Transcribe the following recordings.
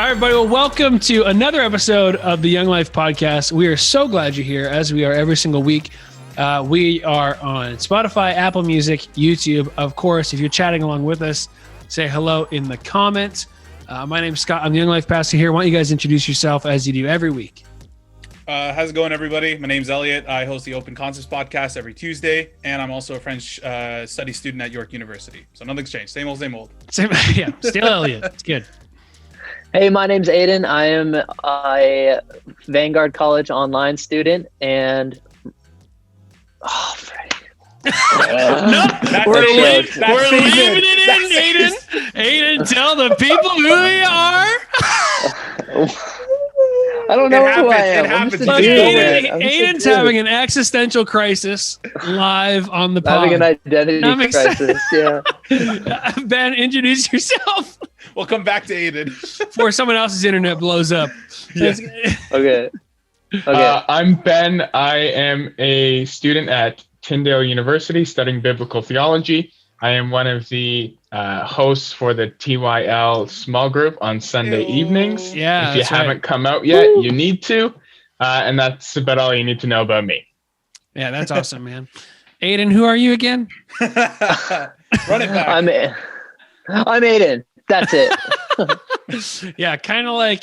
All right, everybody. Well, welcome to another episode of the Young Life Podcast. We are so glad you're here, as we are every single week. We are on Spotify, Apple Music, YouTube. Of course, if you're chatting along with us, say hello in the comments. My name's Scott. I'm the Young Life Pastor here. Why don't you guys introduce yourself as you do every week? How's it going, everybody? My name's Elliot. I host the Open Concepts podcast every Tuesday, and I'm also a French study student at York University. So nothing's changed. Same old, same old. Yeah, still Elliot. It's good. Hey, my name's Aiden. I am a Vanguard College online student, and We're leaving it in, Aiden. Aiden, tell the people who we are. I don't know who I am. Aiden's having an existential crisis live on the pod. Having an identity crisis, yeah. Ben, introduce yourself. We'll come back to Aiden. Before someone else's internet blows up. Yeah. Okay. I'm Ben. I am a student at Tyndale University studying biblical theology. I am one of the hosts for the TYL small group on Sunday evenings. Yeah, if you haven't come out yet, you need to. And that's about all you need to know about me. Yeah, that's awesome, man. Aiden, who are you again? Run it back. I'm Aiden. That's it. Yeah, kind of like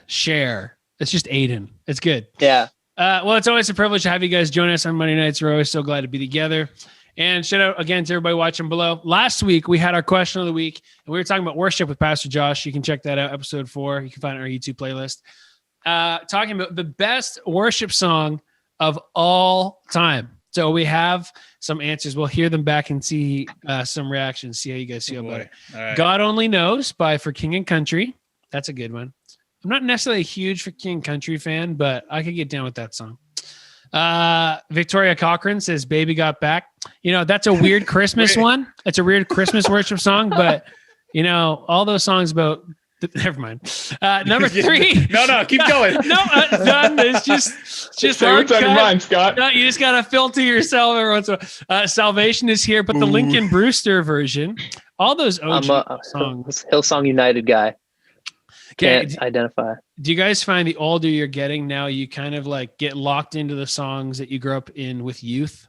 Cher. It's just Aiden. It's good. Yeah. Well, it's always a privilege to have you guys join us on Monday nights. We're always so glad to be together. And shout out again to everybody watching below. Last week, we had our question of the week, and we were talking about worship with Pastor Josh. You can check that out, episode 4. You can find it on our YouTube playlist. Talking about the best worship song of all time. So we have some answers. We'll hear them back and see some reactions, see how you guys feel about it. Right. God Only Knows by For King and Country. That's a good one. I'm not necessarily a huge For King and Country fan, but I could get down with that song. Victoria Cochran says Baby Got Back. You know, that's a weird Christmas one. It's a weird Christmas worship song, but you know, all those songs about never mind. Number 3. No, keep going. No, done. It's just what's on your mind, Scott? No, you just gotta filter yourself every once in a while. Salvation is Here, but the Lincoln Brewster version, all those OG songs. Hillsong United guy. Can't identify. Do you guys find the older you're getting now, you kind of like get locked into the songs that you grew up in with youth?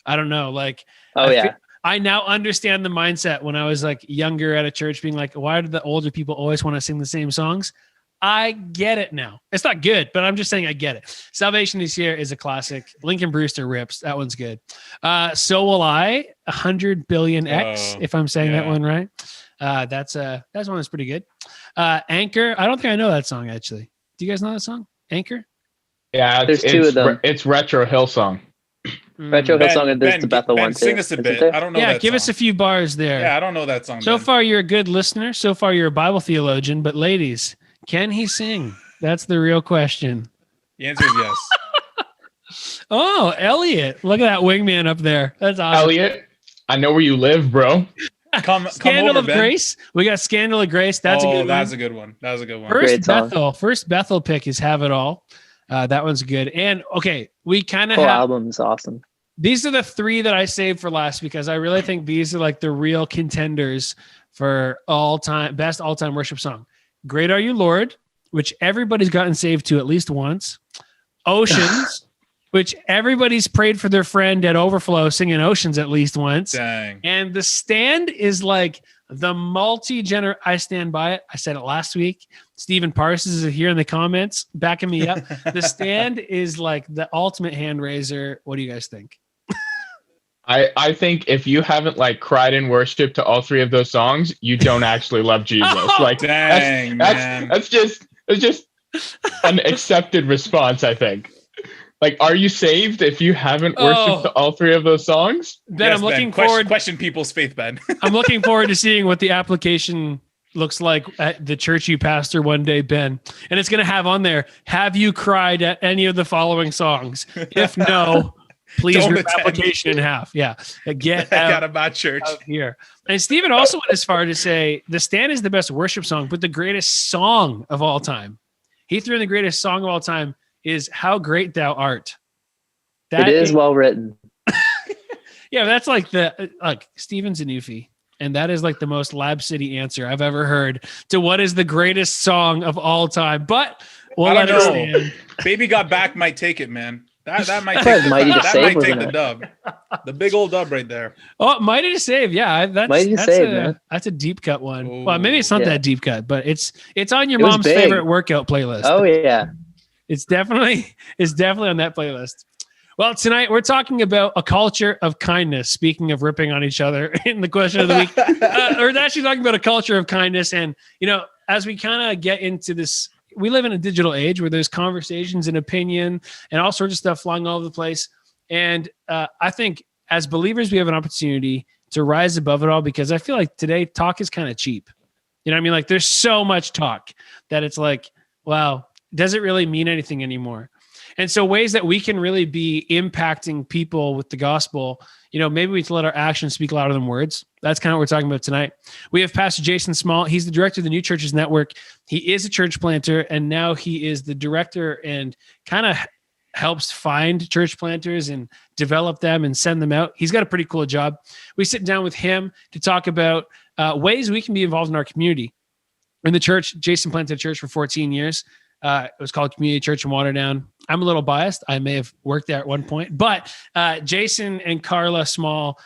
I don't know. Like, I now understand the mindset when I was like younger at a church being like, why do the older people always want to sing the same songs? I get it now. It's not good, but I'm just saying I get it. Salvation is Here is a classic. Lincoln Brewster rips. That one's good. So Will I, 100 Billion X, if I'm saying that one right. That's one that's pretty good. Anchor. I don't think I know that song actually. Do you guys know that song? Anchor? Yeah, there's 2 of them. It's Retro Hillsong. Retro Hillsong, and there's the Bethel one too. Sing us a bit. I don't know. Yeah, that give song. us a few bars there. Yeah, I don't know that song. So far, you're a good listener. So far, you're a Bible theologian. But ladies, can he sing? That's the real question. The answer is yes. Oh, Elliot. Look at that wingman up there. That's awesome. Elliot, I know where you live, bro. Come Scandal over, of Ben. Grace. We got Scandal of Grace. That's a good one. That's a good one. That was a good one. First Bethel pick is Have It All. That one's good. And okay, we kind of have album is awesome. These are the 3 that I saved for last because I really think these are like the real contenders for best all-time worship song. Great Are You, Lord, which everybody's gotten saved to at least once. Oceans, which everybody's prayed for their friend at Overflow singing Oceans at least once. Dang. And The Stand is like the I stand by it. I said it last week. Stephen Parsons is here in the comments backing me up. The Stand is like the ultimate hand raiser. What do you guys think? I think if you haven't like cried in worship to all 3 of those songs, you don't actually love Jesus. Like dang, that's just an accepted response, I think. Like, are you saved if you haven't worshipped to all 3 of those songs? Ben, yes, I'm looking forward. Question people's faith, Ben. I'm looking forward to seeing what the application looks like at the church you pastor one day, Ben. And it's going to have on there, have you cried at any of the following songs? If no, please rip application in half. Yeah. Get out of my church here. And Stephen also went as far to say The Stand is the best worship song, but the greatest song of all time. He threw in the greatest song of all time is How Great Thou Art. It is well written. Yeah, that's like Stephen's a newfie. And that is like the most Lab City answer I've ever heard to what is the greatest song of all time. But we'll let it stand. Baby Got Back might take it, man. That might take the dub. The big old dub right there. Oh, Mighty to Save. Yeah, that's a deep cut one. Ooh. Well, maybe it's not that deep cut, but it's on your mom's favorite workout playlist. Oh yeah. It's definitely on that playlist. Well, tonight we're talking about a culture of kindness. Speaking of ripping on each other in the question of the week, we're actually talking about a culture of kindness. And, as we kind of get into this, we live in a digital age where there's conversations and opinion and all sorts of stuff flying all over the place. And I think as believers, we have an opportunity to rise above it all, because I feel like today talk is kind of cheap. You know what I mean? Like there's so much talk that it's like, wow, does it really mean anything anymore? And so ways that we can really be impacting people with the gospel, maybe we need to let our actions speak louder than words. That's kind of what we're talking about tonight. We have Pastor Jason Small. He's the director of the New Churches Network. He is a church planter, and now he is the director and kind of helps find church planters and develop them and send them out. He's got a pretty cool job. We sit down with him to talk about ways we can be involved in our community. In the church, Jason planted a church for 14 years. It was called Community Church in Waterdown. I'm a little biased. I may have worked there at one point, but Jason and Carla Small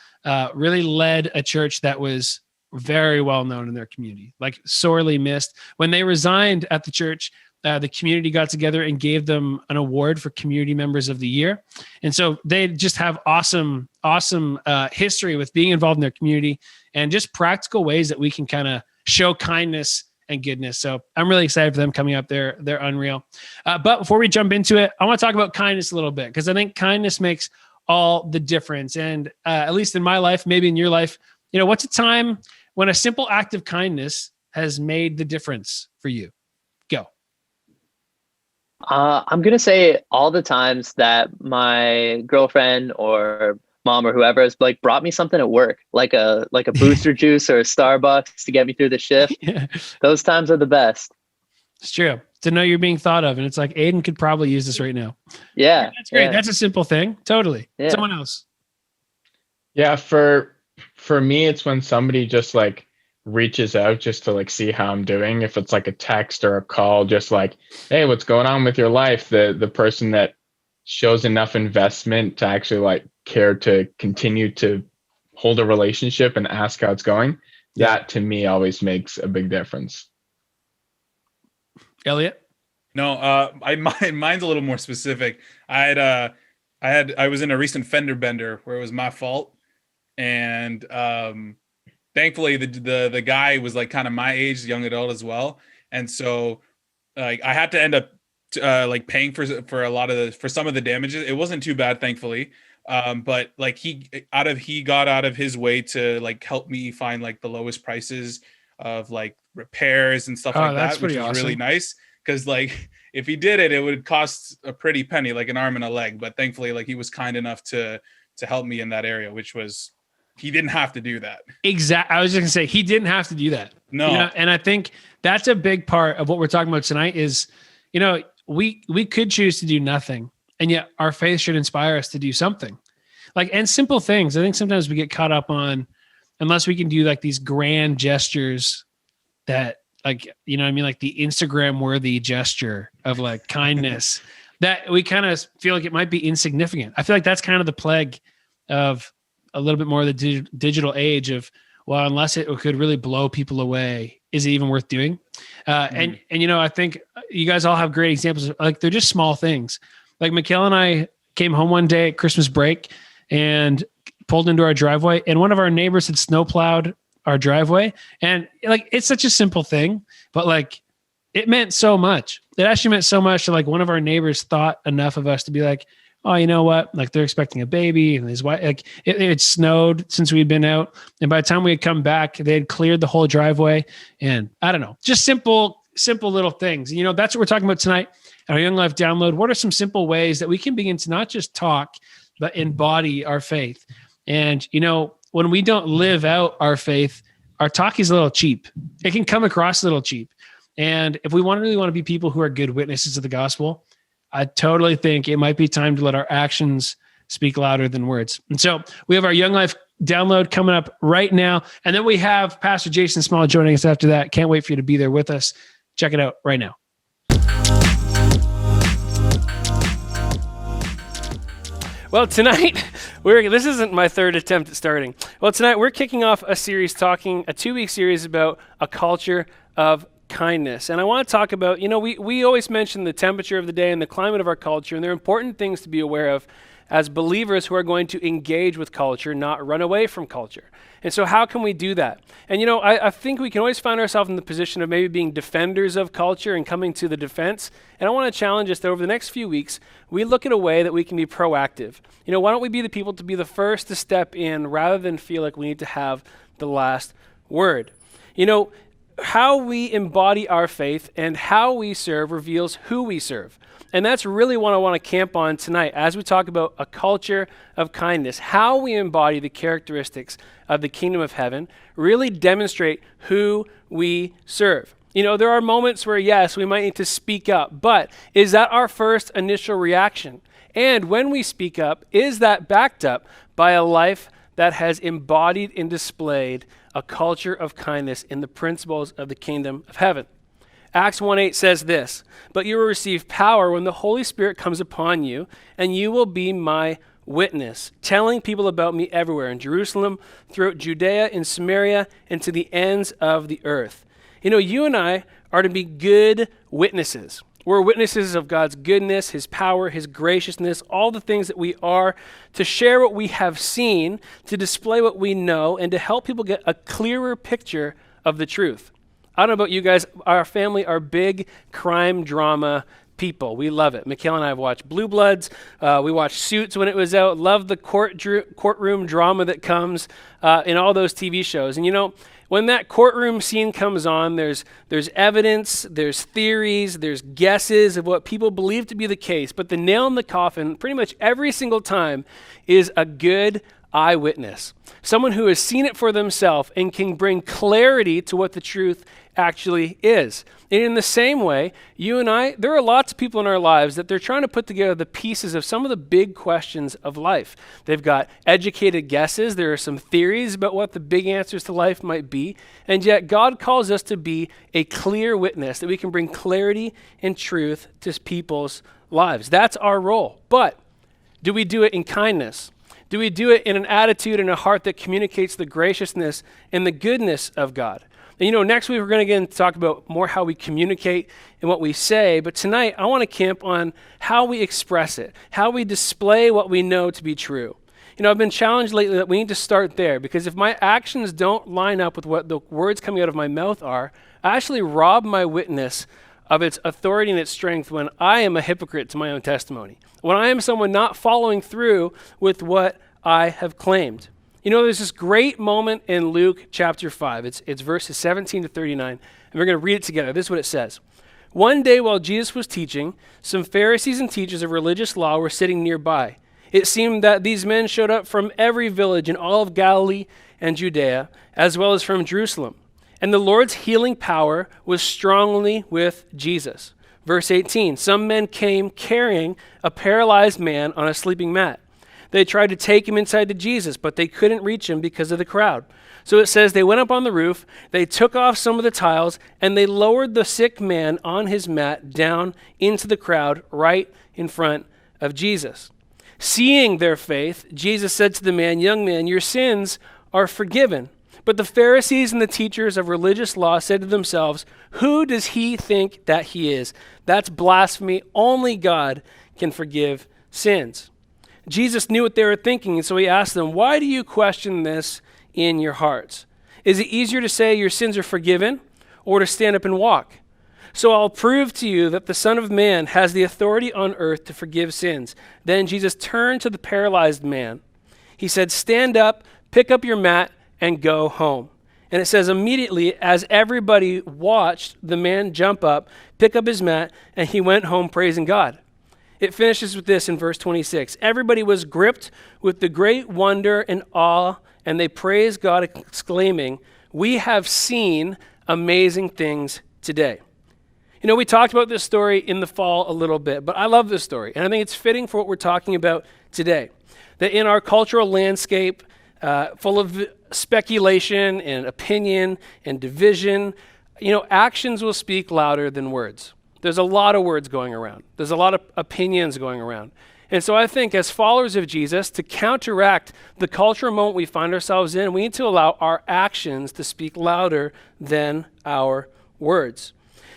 really led a church that was very well known in their community, like sorely missed. When they resigned at the church, the community got together and gave them an award for Community Members of the Year. And so they just have awesome history with being involved in their community and just practical ways that we can kind of show kindness and goodness. So I'm really excited for them coming up. They're unreal. But before we jump into it, I want to talk about kindness a little bit, because I think kindness makes all the difference. And at least in my life, maybe in your life, what's a time when a simple act of kindness has made the difference for you? Go. I'm going to say all the times that my girlfriend or mom or whoever has brought me something at work, like a booster juice or a Starbucks to get me through the shift. Yeah. Those times are the best. It's true. To know you're being thought of. And it's like, Aiden could probably use this right now. Yeah. That's great. Yeah. That's a simple thing. Totally. Yeah. Someone else. Yeah. For me, it's when somebody just reaches out just to see how I'm doing. If it's a text or a call, just hey, what's going on with your life? The person that shows enough investment to actually care to continue to hold a relationship and ask how it's going. That to me always makes a big difference. Elliot? No, mine's a little more specific. I was in a recent fender bender where it was my fault. And thankfully the guy was kind of my age, young adult as well. And so I had to end up paying for some of the damages. It wasn't too bad, thankfully. But he got out of his way to help me find the lowest prices of repairs and stuff like that, which was really nice. Because if he did it, it would cost a pretty penny, an arm and a leg. But thankfully, he was kind enough to help me in that area, which was, he didn't have to do that. Exactly. I was just gonna say he didn't have to do that. No. And I think that's a big part of what we're talking about tonight is, we could choose to do nothing, and yet our faith should inspire us to do something. And simple things. I think sometimes we get caught up on, unless we can do these grand gestures that the Instagram worthy gesture of kindness that we kind of feel like it might be insignificant. I feel like that's kind of the plague of a little bit more of the digital age of, well, unless it could really blow people away, is it even worth doing? And I think you guys all have great examples of, they're just small things. Mikhail and I came home one day at Christmas break and pulled into our driveway, and one of our neighbors had snowplowed our driveway. And it's such a simple thing, but it meant so much. It actually meant so much to one of our neighbors thought enough of us to be oh, you know what? They're expecting a baby, and his wife, it had snowed since we'd been out. And by the time we had come back, they had cleared the whole driveway. And I don't know, just simple little things. That's what we're talking about tonight. Our Young Life download. What are some simple ways that we can begin to not just talk, but embody our faith? And, when we don't live out our faith, our talk is a little cheap. It can come across a little cheap. And if we really want to be people who are good witnesses of the gospel, I totally think it might be time to let our actions speak louder than words. And so we have our Young Life download coming up right now. And then we have Pastor Jason Small joining us after that. Can't wait for you to be there with us. Check it out right now. Well, tonight, this isn't my third attempt at starting. Well, tonight we're kicking off a 2-week series about a culture of kindness. And I want to talk about, we always mention the temperature of the day and the climate of our culture, and there are important things to be aware of as believers who are going to engage with culture, not run away from culture. And so how can we do that? And I think we can always find ourselves in the position of maybe being defenders of culture and coming to the defense. And I want to challenge us that over the next few weeks, we look at a way that we can be proactive. Why don't we be the people to be the first to step in rather than feel like we need to have the last word? How we embody our faith and how we serve reveals who we serve. And that's really what I want to camp on tonight as we talk about a culture of kindness. How we embody the characteristics of the kingdom of heaven really demonstrate who we serve. There are moments where, yes, we might need to speak up, but is that our first initial reaction? And when we speak up, is that backed up by a life that has embodied and displayed a culture of kindness in the principles of the kingdom of heaven? Acts 1:8 says this, "But you will receive power when the Holy Spirit comes upon you, and you will be my witness, telling people about me everywhere in Jerusalem, throughout Judea, in Samaria, and to the ends of the earth." You and I are to be good witnesses. We're witnesses of God's goodness, his power, his graciousness, all the things that we are, to share what we have seen, to display what we know, and to help people get a clearer picture of the truth. I don't know about you guys, our family are big crime drama people. We love it. Mikhail and I have watched Blue Bloods. We watched Suits when it was out. Love the courtroom drama that comes in all those TV shows. And when that courtroom scene comes on, there's evidence, there's theories, there's guesses of what people believe to be the case. But the nail in the coffin, pretty much every single time, is a good eyewitness. Someone who has seen it for themselves and can bring clarity to what the truth actually is. And in the same way, you and I, there are lots of people in our lives that they're trying to put together the pieces of some of the big questions of life. They've got educated guesses. There are some theories about what the big answers to life might be. And yet God calls us to be a clear witness, that we can bring clarity and truth to people's lives. That's our role. But do we do it in kindness? Do we do it in an attitude and a heart that communicates the graciousness and the goodness of God? And next week we're going to get into talk about more how we communicate and what we say. But tonight I want to camp on how we express it, how we display what we know to be true. I've been challenged lately that we need to start there, because if my actions don't line up with what the words coming out of my mouth are, I actually rob my witness of its authority and its strength when I am a hypocrite to my own testimony, when I am someone not following through with what I have claimed. There's this great moment in Luke chapter 5. It's verses 17 to 39, and we're going to read it together. This is what it says. "One day while Jesus was teaching, some Pharisees and teachers of religious law were sitting nearby. It seemed that these men showed up from every village in all of Galilee and Judea, as well as from Jerusalem. And the Lord's healing power was strongly with Jesus." Verse 18, "Some men came carrying a paralyzed man on a sleeping mat. They tried to take him inside to Jesus, but they couldn't reach him because of the crowd. So it says they went up on the roof, they took off some of the tiles, and they lowered the sick man on his mat down into the crowd right in front of Jesus. Seeing their faith, Jesus said to the man, 'Young man, your sins are forgiven.' But the Pharisees and the teachers of religious law said to themselves, 'Who does he think that he is? That's blasphemy. Only God can forgive sins.' Jesus knew what they were thinking, and so he asked them, 'Why do you question this in your hearts? Is it easier to say your sins are forgiven, or to stand up and walk? So I'll prove to you that the Son of Man has the authority on earth to forgive sins.' Then Jesus turned to the paralyzed man. He said, 'Stand up, pick up your mat, and go home.' And it says immediately as everybody watched the man jump up, pick up his mat, and he went home praising God." It finishes with this in verse 26. "Everybody was gripped with the great wonder and awe, and they praised God, exclaiming, 'We have seen amazing things today.'" We talked about this story in the fall a little bit, but I love this story, and I think it's fitting for what we're talking about today. That in our cultural landscape, full of speculation and opinion and division. Actions will speak louder than words. There's a lot of words going around. There's a lot of opinions going around. And so I think as followers of Jesus, to counteract the cultural moment we find ourselves in, we need to allow our actions to speak louder than our words.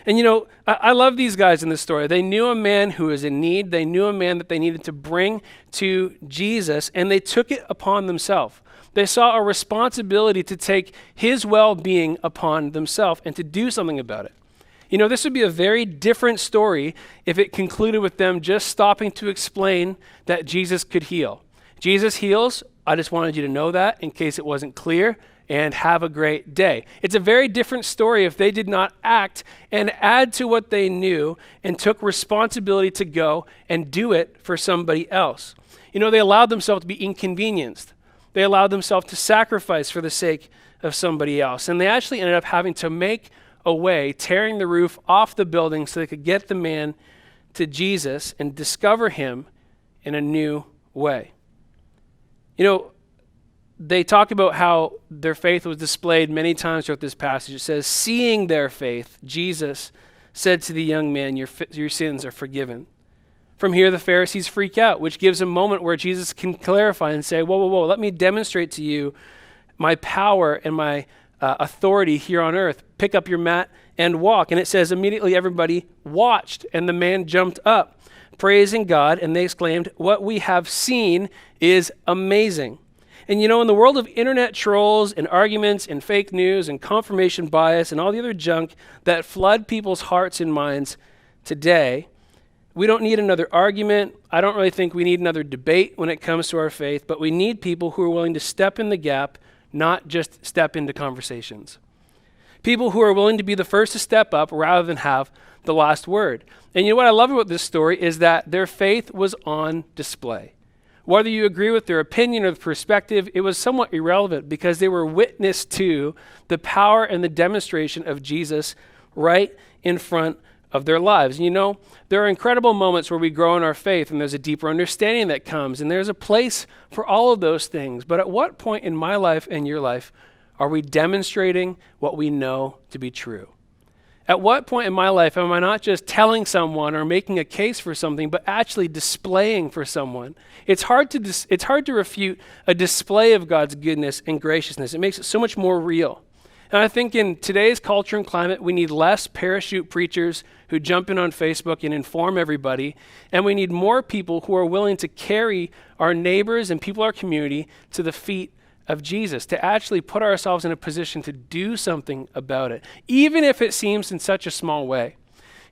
And I love these guys in this story. They knew a man who was in need. They knew a man that they needed to bring to Jesus, and they took it upon themselves. They saw a responsibility to take his well-being upon themselves and to do something about it. This would be a very different story if it concluded with them just stopping to explain that Jesus could heal. Jesus heals. I just wanted you to know that in case it wasn't clear, and have a great day. It's a very different story if they did not act and add to what they knew and took responsibility to go and do it for somebody else. They allowed themselves to be inconvenienced. They allowed themselves to sacrifice for the sake of somebody else. And they actually ended up having to make a way, tearing the roof off the building so they could get the man to Jesus and discover him in a new way. They talk about how their faith was displayed many times throughout this passage. It says, seeing their faith, Jesus said to the young man, your sins are forgiven. From here, the Pharisees freak out, which gives a moment where Jesus can clarify and say, whoa, let me demonstrate to you my power and my authority here on earth. Pick up your mat and walk. And it says immediately everybody watched, and the man jumped up, praising God, and they exclaimed, what we have seen is amazing. And in the world of internet trolls and arguments and fake news and confirmation bias and all the other junk that flood people's hearts and minds today, we don't need another argument. I don't really think we need another debate when it comes to our faith, but we need people who are willing to step in the gap, not just step into conversations. People who are willing to be the first to step up rather than have the last word. And what I love about this story is that their faith was on display. Whether you agree with their opinion or the perspective, it was somewhat irrelevant because they were witness to the power and the demonstration of Jesus right in front of their lives. There are incredible moments where we grow in our faith and there's a deeper understanding that comes, and there's a place for all of those things. But at what point in my life and your life are we demonstrating what we know to be true? At what point in my life am I not just telling someone or making a case for something, but actually displaying for someone? It's hard to refute a display of God's goodness and graciousness. It makes it so much more real. And I think in today's culture and climate, we need less parachute preachers who jump in on Facebook and inform everybody. And we need more people who are willing to carry our neighbors and people in our community to the feet of Jesus, to actually put ourselves in a position to do something about it, even if it seems in such a small way.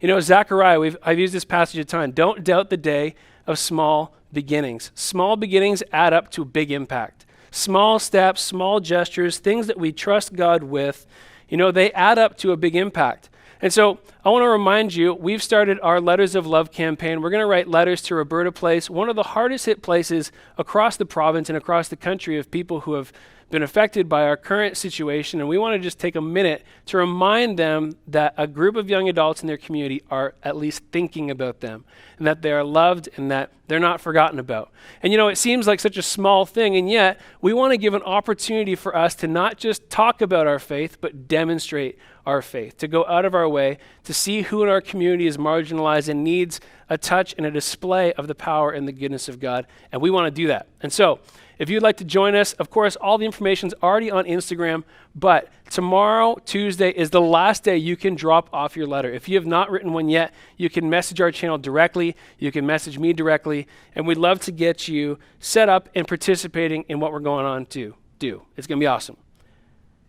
Zechariah, I've used this passage a ton. Don't doubt the day of small beginnings. Small beginnings add up to big impact. Small steps, small gestures, things that we trust God with, they add up to a big impact. And so I want to remind you, we've started our Letters of Love campaign. We're going to write letters to Roberta Place, one of the hardest hit places across the province and across the country of people who have been affected by our current situation. And we want to just take a minute to remind them that a group of young adults in their community are at least thinking about them, and that they are loved and that they're not forgotten about. And it seems like such a small thing, and yet we want to give an opportunity for us to not just talk about our faith, but demonstrate our faith, to go out of our way to see who in our community is marginalized and needs a touch and a display of the power and the goodness of God. And we want to do that. And so if you'd like to join us, of course, all the information is already on Instagram, but tomorrow, Tuesday, is the last day you can drop off your letter. If you have not written one yet, you can message our channel directly, you can message me directly, and we'd love to get you set up and participating in what we're going on to do. It's going to be awesome.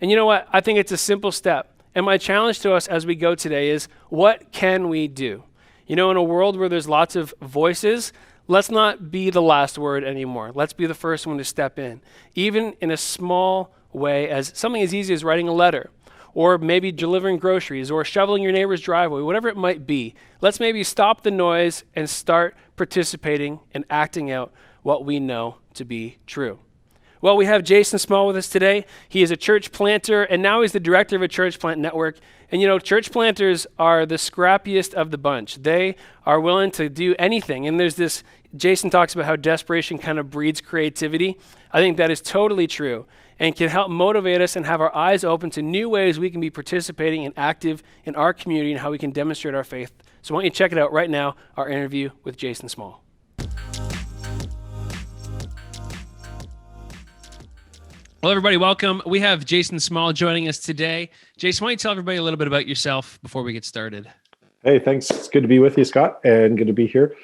And you know what? I think it's a simple step. And my challenge to us as we go today is, what can we do? In a world where there's lots of voices, let's not be the last word anymore. Let's be the first one to step in, even in a small way, as something as easy as writing a letter, or maybe delivering groceries, or shoveling your neighbor's driveway, whatever it might be. Let's maybe stop the noise and start participating and acting out what we know to be true. Well, we have Jason Small with us today. He is a church planter, and now he's the director of a church plant network. And church planters are the scrappiest of the bunch. They are willing to do anything. And there's this, Jason talks about how desperation kind of breeds creativity. I think that is totally true and can help motivate us and have our eyes open to new ways we can be participating and active in our community and how we can demonstrate our faith. So why don't you check it out right now, our interview with Jason Small. Well, everybody, welcome. We have Jason Small joining us today. Jason, why don't you tell everybody a little bit about yourself before we get started? Hey, thanks. It's good to be with you, Scott, and good to be here.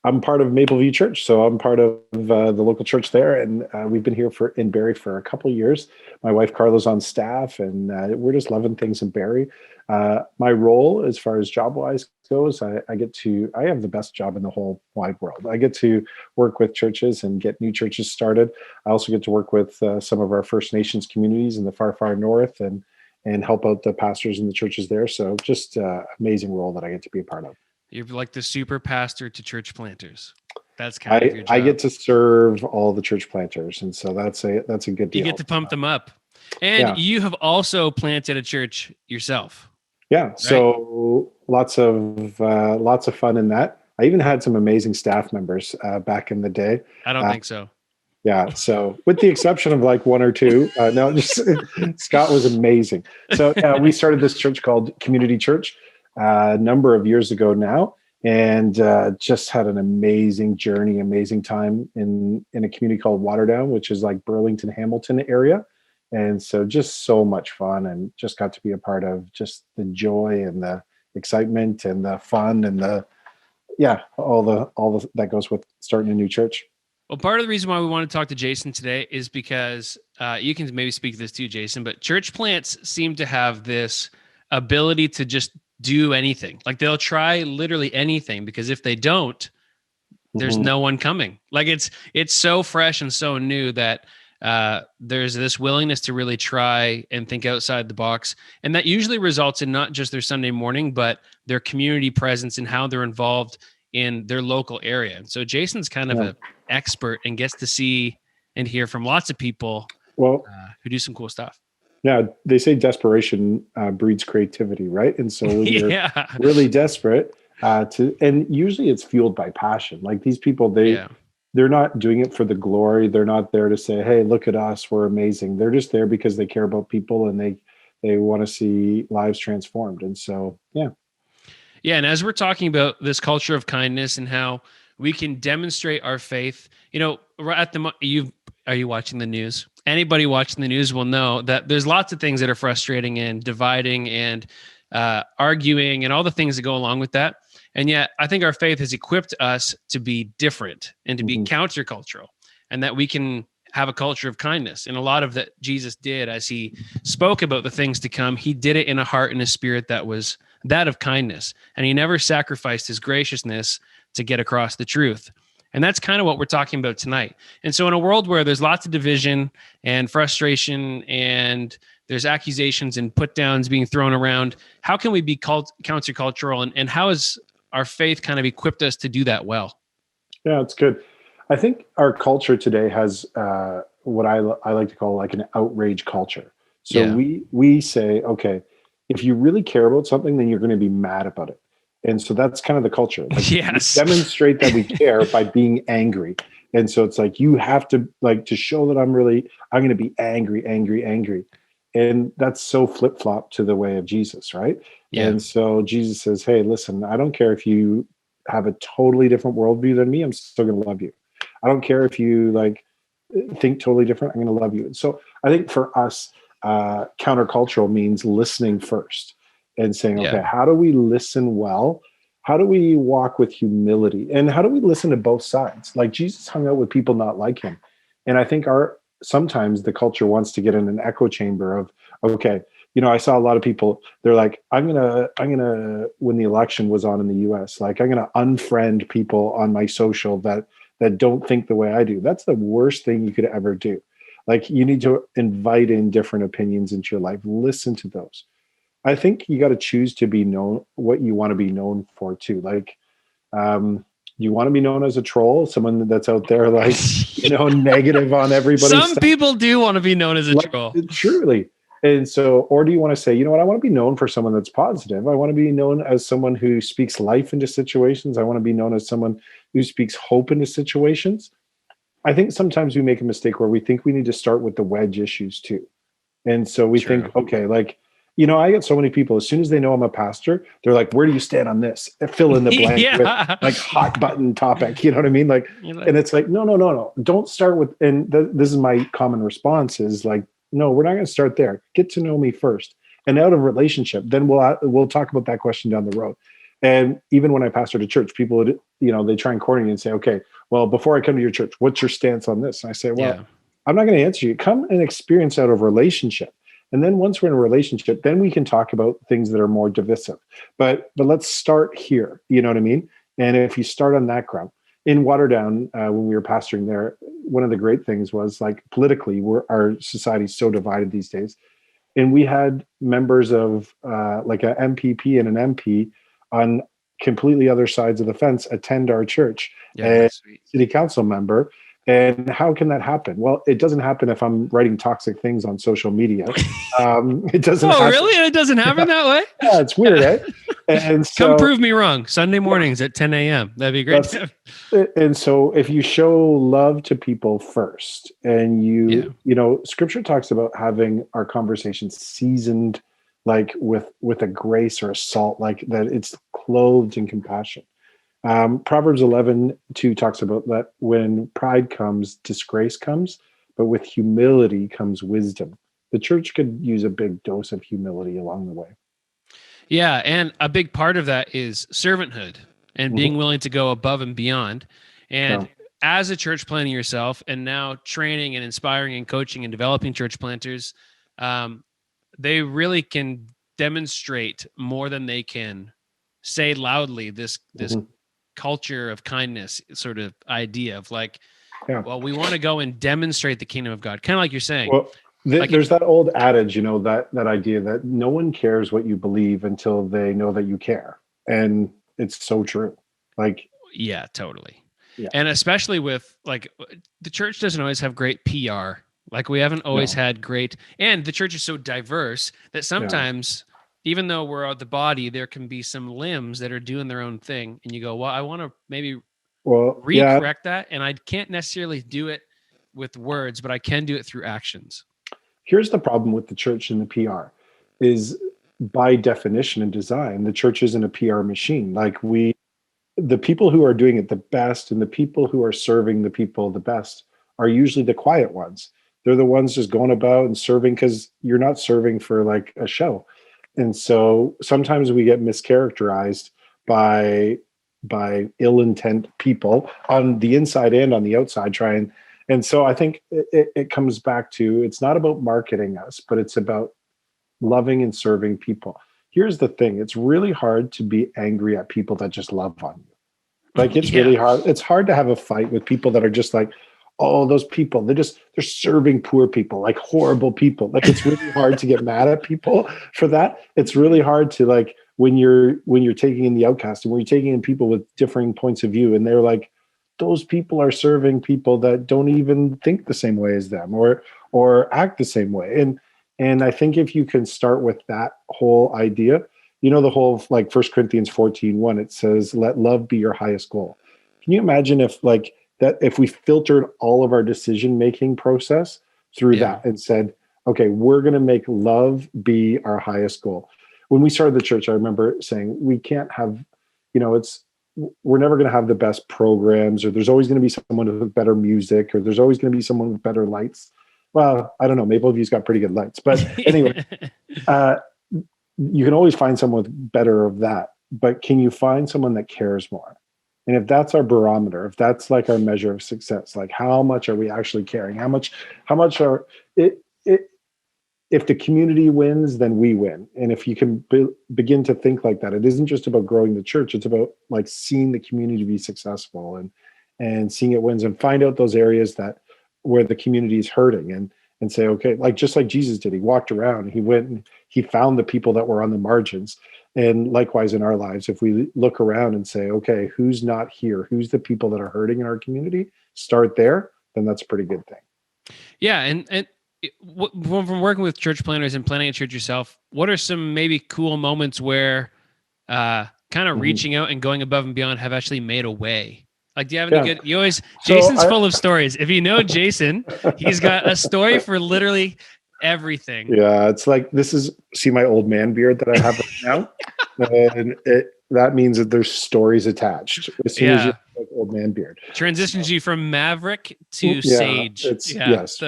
I'm part of Mapleview Church, so I'm part of the local church there, and we've been here in Barrie for a couple of years. My wife Carla's on staff, and we're just loving things in Barrie. My role, as far as job-wise goes, I have the best job in the whole wide world. I get to work with churches and get new churches started. I also get to work with some of our First Nations communities in the far, far north, and help out the pastors and the churches there. So just amazing role that I get to be a part of. You're like the super pastor to church planters. That's kind of your job. I get to serve all the church planters, and so that's a good deal. You get to pump them up, and you have also planted a church yourself. Yeah, right? So lots of fun in that. I even had some amazing staff members back in the day. I don't think so. Yeah, so with the exception of like one or two, Scott was amazing. So we started this church called Community Church a number of years ago now, and just had an amazing journey, amazing time in a community called Waterdown, which is like Burlington, Hamilton area. And so just so much fun, and just got to be a part of just the joy and the excitement and the fun and all the that goes with starting a new church. Well, part of the reason why we want to talk to Jason today is because you can maybe speak to this too, Jason, but church plants seem to have this ability to just do anything. Like they'll try literally anything, because if they don't, there's no one coming. Like it's so fresh and so new that there's this willingness to really try and think outside the box. And that usually results in not just their Sunday morning, but their community presence and how they're involved in their local area. And so Jason's kind of an expert and gets to see and hear from lots of people who do some cool stuff. Yeah, they say desperation breeds creativity, right? And so when you're really desperate and usually it's fueled by passion. Like these people, they're not doing it for the glory. They're not there to say, hey, look at us, we're amazing. They're just there because they care about people and they want to see lives transformed. And so, yeah. And as we're talking about this culture of kindness and how we can demonstrate our faith, are you watching the news? Anybody watching the news will know that there's lots of things that are frustrating and dividing and arguing and all the things that go along with that. And yet I think our faith has equipped us to be different and to be countercultural, and that we can have a culture of kindness. And a lot of that Jesus did as he spoke about the things to come, he did it in a heart and a spirit that was that of kindness. And he never sacrificed his graciousness to get across the truth. And that's kind of what we're talking about tonight. And so in a world where there's lots of division and frustration and there's accusations and put downs being thrown around, how can we be countercultural, and how has our faith kind of equipped us to do that well? Yeah, it's good. I think our culture today has what I like to call like an outrage culture. So we say, okay, if you really care about something, then you're going to be mad about it. And so that's kind of the culture. Like, yes. We demonstrate that we care by being angry. And so it's like, you have to to show that I'm going to be angry. And that's so flip-flop to the way of Jesus, right? Yeah. And so Jesus says, hey, listen, I don't care if you have a totally different worldview than me, I'm still going to love you. I don't care if you think totally different, I'm going to love you. And so I think for us, countercultural means listening first and saying, okay, how do we listen well? How do we walk with humility? And how do we listen to both sides? Like Jesus hung out with people not like him. And I think sometimes the culture wants to get in an echo chamber of, okay, I saw a lot of people, they're like, I'm gonna, when the election was on in the US, I'm going to unfriend people on my social that don't think the way I do. That's the worst thing you could ever do. You need to invite in different opinions into your life. Listen to those. I think you got to choose to be known what you want to be known for too. You want to be known as a troll, someone that's out there like, negative on everybody. Some people do want to be known as a troll. Truly. And so, or do you want to say, you know what, I want to be known for someone that's positive. I want to be known as someone who speaks life into situations. I want to be known as someone who speaks hope into situations. I think sometimes we make a mistake where we think we need to start with the wedge issues too. And so we think, okay, like, I get so many people, as soon as they know I'm a pastor, they're like, where do you stand on this? Fill in the blank with like hot button topic. You know what I mean? Like, and it's like, no. Don't start with, and this is my common response is like, no, we're not going to start there. Get to know me first. And out of relationship, then we'll talk about that question down the road. And even when I pastored a church, people would, they try and corner you and say, okay, well, before I come to your church, what's your stance on this? And I say, well, I'm not going to answer you. Come and experience out of relationship. And then once we're in a relationship, then we can talk about things that are more divisive. But let's start here. You know what I mean? And if you start on that ground, in Waterdown, when we were pastoring there, one of the great things was like politically, our society's so divided these days. And we had members of like an MPP and an MP on completely other sides of the fence attend our church, and city council member. And how can that happen? Well, it doesn't happen if I'm writing toxic things on social media. It doesn't. Oh, really? It doesn't happen that way? Yeah, it's weird, eh? And so, come prove me wrong. Sunday mornings at 10 a.m. That'd be great. And so, if you show love to people first, and Scripture talks about having our conversations seasoned, like with a grace or a salt, like that. It's clothed in compassion. Proverbs 11:2 talks about that when pride comes, disgrace comes, but with humility comes wisdom. The church could use a big dose of humility along the way. Yeah, and a big part of that is servanthood and being willing to go above and beyond. And as a church planter yourself, and now training and inspiring and coaching and developing church planters, they really can demonstrate more than they can say loudly this culture of kindness sort of idea of like, well, we want to go and demonstrate the kingdom of God. Kind of like you're saying. Well, there's that old adage, that idea that no one cares what you believe until they know that you care. And it's so true. Like, yeah, totally. Yeah. And especially with like, the church doesn't always have great PR. Like we haven't always had great, and the church is so diverse that sometimes even though we're the body, there can be some limbs that are doing their own thing. And you go, well, I want to maybe recorrect that. And I can't necessarily do it with words, but I can do it through actions. Here's the problem with the church and the PR is by definition and design, the church isn't a PR machine. Like the people who are doing it the best and the people who are serving the people the best are usually the quiet ones. They're the ones just going about and serving because you're not serving for like a show. And so sometimes we get mischaracterized by ill intent people on the inside and on the outside and so I think it comes back to, it's not about marketing us, but it's about loving and serving people. Here's the thing. It's really hard to be angry at people that just love on you. Like it's really hard. It's hard to have a fight with people that are just like, oh, those people, they're serving poor people, like horrible people. Like it's really hard to get mad at people for that. It's really hard to like, when you're taking in the outcast and when you're taking in people with differing points of view and they're like, those people are serving people that don't even think the same way as them or act the same way. And I think if you can start with that whole idea, the whole like 1 Corinthians 14:1, it says, let love be your highest goal. Can you imagine if we filtered all of our decision-making process through that and said, okay, we're going to make love be our highest goal. When we started the church, I remember saying, we can't have, we're never going to have the best programs, or there's always going to be someone with better music, or there's always going to be someone with better lights. Well, I don't know. Maple View's got pretty good lights, but anyway, you can always find someone with better of that, but can you find someone that cares more? And if that's our barometer, if that's like our measure of success, like how much are we actually caring? How much are it? If the community wins, then we win. And if you can begin to think like that, it isn't just about growing the church. It's about like seeing the community be successful and seeing it wins, and find out those areas where the community is hurting and say, okay, like just like Jesus did, he walked around, he went and he found the people that were on the margins. And likewise in our lives, if we look around and say, okay, who's not here? Who's the people that are hurting in our community? Start there, then that's a pretty good thing. Yeah. And from working with church planners and planning a church yourself, what are some maybe cool moments where kind of reaching out and going above and beyond have actually made a way? Like, do you have any good, Jason's full of stories. If you know Jason, he's got a story for literally everything. Yeah. It's like, see my old man beard that I have right now. And that means that there's stories attached as soon as you have like old man beard. Transitions you from Maverick to Sage. Yes.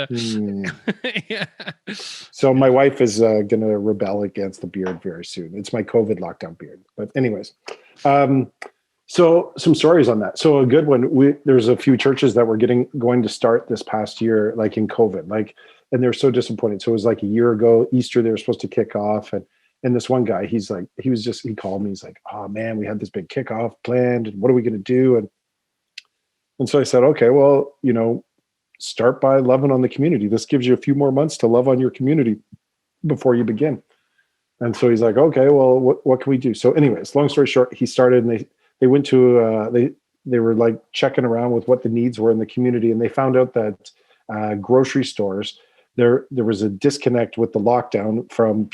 So my wife is going to rebel against the beard very soon. It's my COVID lockdown beard. But anyways, so some stories on that. So a good one, there's a few churches that were going to start this past year, like in COVID, and they're so disappointed. So it was like a year ago, Easter, they were supposed to kick off. And this one guy, he called me, he's like, oh man, we had this big kickoff planned. And what are we going to do? And so I said, okay, well, start by loving on the community. This gives you a few more months to love on your community before you begin. And so he's like, okay, well, what can we do? So anyways, long story short, he started, and they went to, they were like checking around with what the needs were in the community. And they found out that grocery stores, there was a disconnect with the lockdown from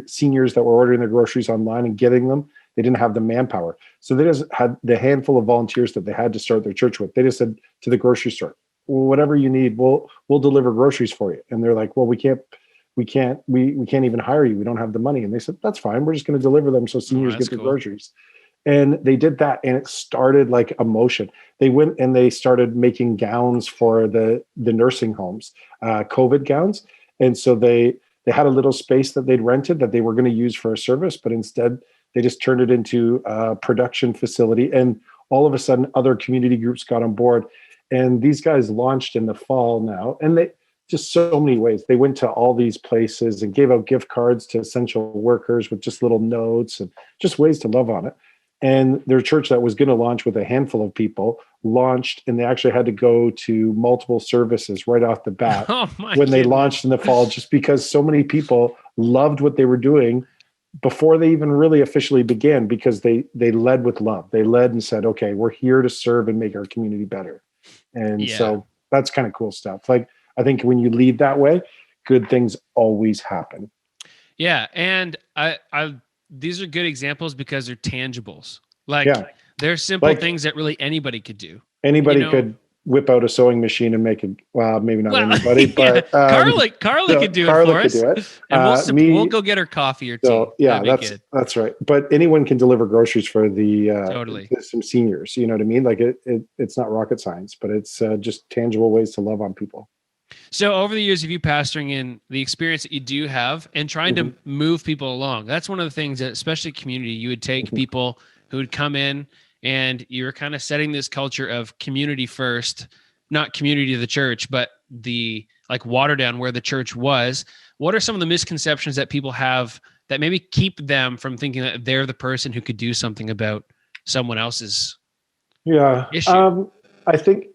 seniors that were ordering their groceries online and getting them. They didn't have the manpower. So they just had the handful of volunteers that they had to start their church with. They just said to the grocery store, well, whatever you need, we'll deliver groceries for you. And they're like, well, we can't even hire you. We don't have the money. And they said, that's fine. We're just going to deliver them so seniors get their groceries. And they did that, and it started like a motion. They went and they started making gowns for the nursing homes, COVID gowns. And so they had a little space that they'd rented that they were going to use for a service, but instead they just turned it into a production facility. And all of a sudden, other community groups got on board. And these guys launched in the fall now, and they just so many ways. They went to all these places and gave out gift cards to essential workers with just little notes and just ways to love on it. And their church that was going to launch with a handful of people launched, and they actually had to go to multiple services right off the bat they launched in the fall, just because so many people loved what they were doing before they even really officially began, because they led with love. They led and said, okay, we're here to serve and make our community better. And so that's kind of cool stuff. Like, I think when you lead that way, good things always happen. Yeah. And these are good examples because they're tangibles. Like they're simple things that really anybody could do. Anybody could whip out a sewing machine and make maybe not anybody, but Carla could do it for us. And we'll go get her coffee or tea. So, that's right. But anyone can deliver groceries for some seniors. You know what I mean? Like it's not rocket science, but it's just tangible ways to love on people. So over the years of you pastoring in, the experience that you do have and trying to move people along, that's one of the things that, especially community, you would take people who would come in and you were kind of setting this culture of community first, not community of the church, but the like water down where the church was. What are some of the misconceptions that people have that maybe keep them from thinking that they're the person who could do something about someone else's issue? I think